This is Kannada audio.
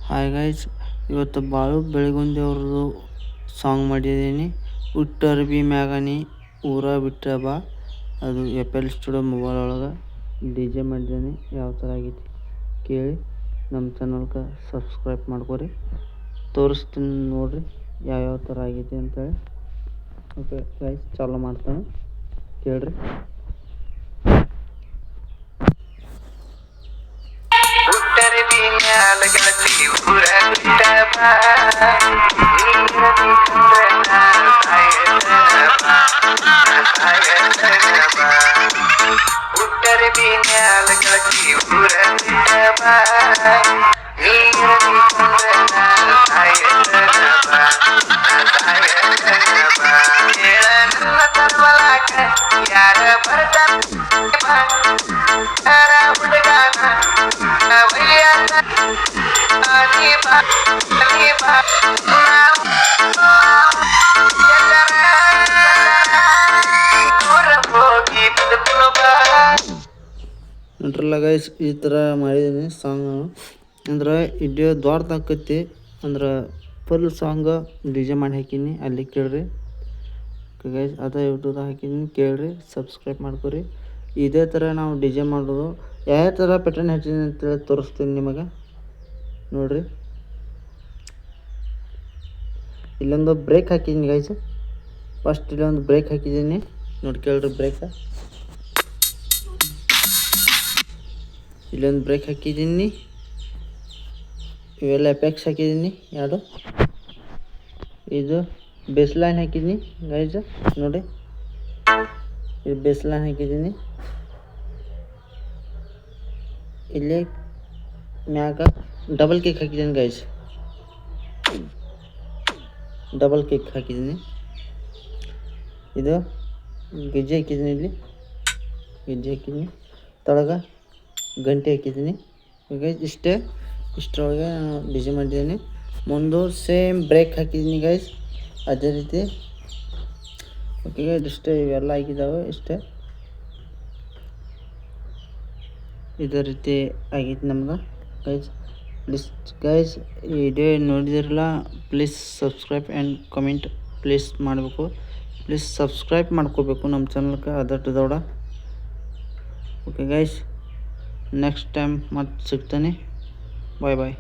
ಹಾಯ್ ಗೈಸ್, ಇವತ್ತು ಬಾಳು ಬೆಳಗುಂದಿ ಅವ್ರದ್ದು ಸಾಂಗ್ ಮಾಡಿದ್ದೀನಿ. ಉಟ್ಟರ್ ಬಿ ಮ್ಯಾಗನಿ ಊರ ಬಿಟ್ಟ ಬಾ, ಅದು ಎಲ್ ಸ್ಟುಡಿಯೋ ಮೊಬೈಲ್ ಒಳಗೆ DJ ಮಾಡಿದ್ದೀನಿ. ಯಾವ ಥರ ಆಗೈತಿ ಕೇಳಿ ನಮ್ಮ ಚಾನಲ್ಗೆ ಸಬ್ಸ್ಕ್ರೈಬ್ ಮಾಡ್ಕೊರಿ. ತೋರಿಸ್ತೀನಿ ನೋಡ್ರಿ ಯಾವ್ಯಾವ ಥರ ಆಗೈತಿ ಅಂತೇಳಿ. ಓಕೆ ಗೈಸ್, ಚಾಲೂ ಮಾಡ್ತಾನೆ ಕೇಳ್ರಿ. ಉತ್ತರ ಬೀನ್ಯಾಲ ಗೆಳತಿ ಊರ ಬಿಟ್ಟ ಬಾ, ನೀರದಿ ಕುಂದ್ರ ಹೇಳ ನನ್ನ ತನ್ಮಲಾಕ ಯಾರ ಬರ್ತಾನ ಹುಡುಗಾನ ವಯ್ಯಾನ ನೀ ಬಾ ನೀ ಬಾ ನೋಡ್ರಲ್ಲ ಗೈಸ್, ಈ ಥರ ಮಾಡಿದ್ದೀನಿ ಸಾಂಗ್. ಅಂದ್ರೆ ವಿಡಿಯೋ ದೊಡ್ಡದಾಕೈತಿ, ಅಂದ್ರೆ ಫುಲ್ ಸಾಂಗ್ DJ ಮಾಡಿ ಹಾಕೀನಿ, ಅಲ್ಲಿ ಕೇಳ್ರಿ. ಗೈಸ್ ಅದೇ ಯೂಟ್ಯೂಬ್ದಾಗ ಹಾಕಿದ್ದೀನಿ, ಕೇಳ್ರಿ, ಸಬ್ಸ್ಕ್ರೈಬ್ ಮಾಡ್ಕೊರಿ. ಇದೇ ಥರ ನಾವು DJ ಮಾಡೋದು, ಯಾವ ಥರ ಪ್ಯಾಟರ್ನ್ ಹಾಕಿದ್ದೀನಿ ಅಂತೇಳಿ ತೋರಿಸ್ತೀನಿ ನಿಮಗೆ. ನೋಡ್ರಿ, ಇಲ್ಲೊಂದು ಬ್ರೇಕ್ ಹಾಕಿದ್ದೀನಿ ಗೈಸ್. ಫಸ್ಟ್ ಇಲ್ಲೊಂದು ಬ್ರೇಕ್ ಹಾಕಿದ್ದೀನಿ, ನೋಡಿ ಕೇಳ್ರಿ. ಇಲ್ಲೊಂದು ಬ್ರೇಕ್ ಹಾಕಿದ್ದೀನಿ, ಇವೆಲ್ಲ ಎಫೆಕ್ಟ್ಸ್ ಹಾಕಿದ್ದೀನಿ ಎರಡು. ಇದು ಬೇಸ್ ಲೈನ್ ಹಾಕಿದ್ದೀನಿ ಗೈಸ್, ನೋಡಿ ಇದು ಬೇಸ್ ಲೈನ್ ಹಾಕಿದ್ದೀನಿ. ಇಲ್ಲಿ ಮ್ಯಾಗ ಡಬಲ್ ಕಿಕ್ ಹಾಕಿದ್ದೀನಿ ಗೈಸ್, ಡಬಲ್ ಕಿಕ್ ಹಾಕಿದ್ದೀನಿ. ಇದು ಗೆಜ್ಜೆ ಹಾಕಿದ್ದೀನಿ, ಇಲ್ಲಿ ಗೆಜ್ಜೆ ಹಾಕಿದ್ದೀನಿ, ತೊಳಗ ಗಂಟೆ ಹಾಕಿದ್ದೀನಿ. ಗೈಸ್ ಇಷ್ಟರೊಳಗೆ ನಾನು DJ ಮಾಡಿದ್ದೀನಿ. ಮುಂದೆ ಸೇಮ್ ಬ್ರೇಕ್ ಹಾಕಿದ್ದೀನಿ ಗೈಸ್, ಅದೇ ರೀತಿ. ಓಕೆ ಇಷ್ಟೇ, ಇವೆಲ್ಲ ಆಗಿದ್ದಾವೆ ಇಷ್ಟೇ. ಇದೇ ರೀತಿ ಆಗೈತಿ ನಮ್ಗೆ ಗೈಸ್. ಪ್ಲೀಸ್ ಗೈಸ್, ಈ ವಿಡಿಯೋ ನೋಡಿದಿರಲ್ಲ, please subscribe and comment please ಮಾಡಬೇಕು. ಪ್ಲೀಸ್ ಸಬ್ಸ್ಕ್ರೈಬ್ ಮಾಡ್ಕೋಬೇಕು ನಮ್ಮ ಚಾನಲ್ಗೆ, ಅದಟ್ಟು ದೊಡ್ಡ. ಓಕೆ ಗೈಸ್, ನೆಕ್ಸ್ಟ್ ಟೈಮ್ ಮತ್ತೆ ಸಿಗ್ತಾನೆ. ಬಾಯ್ ಬಾಯ್.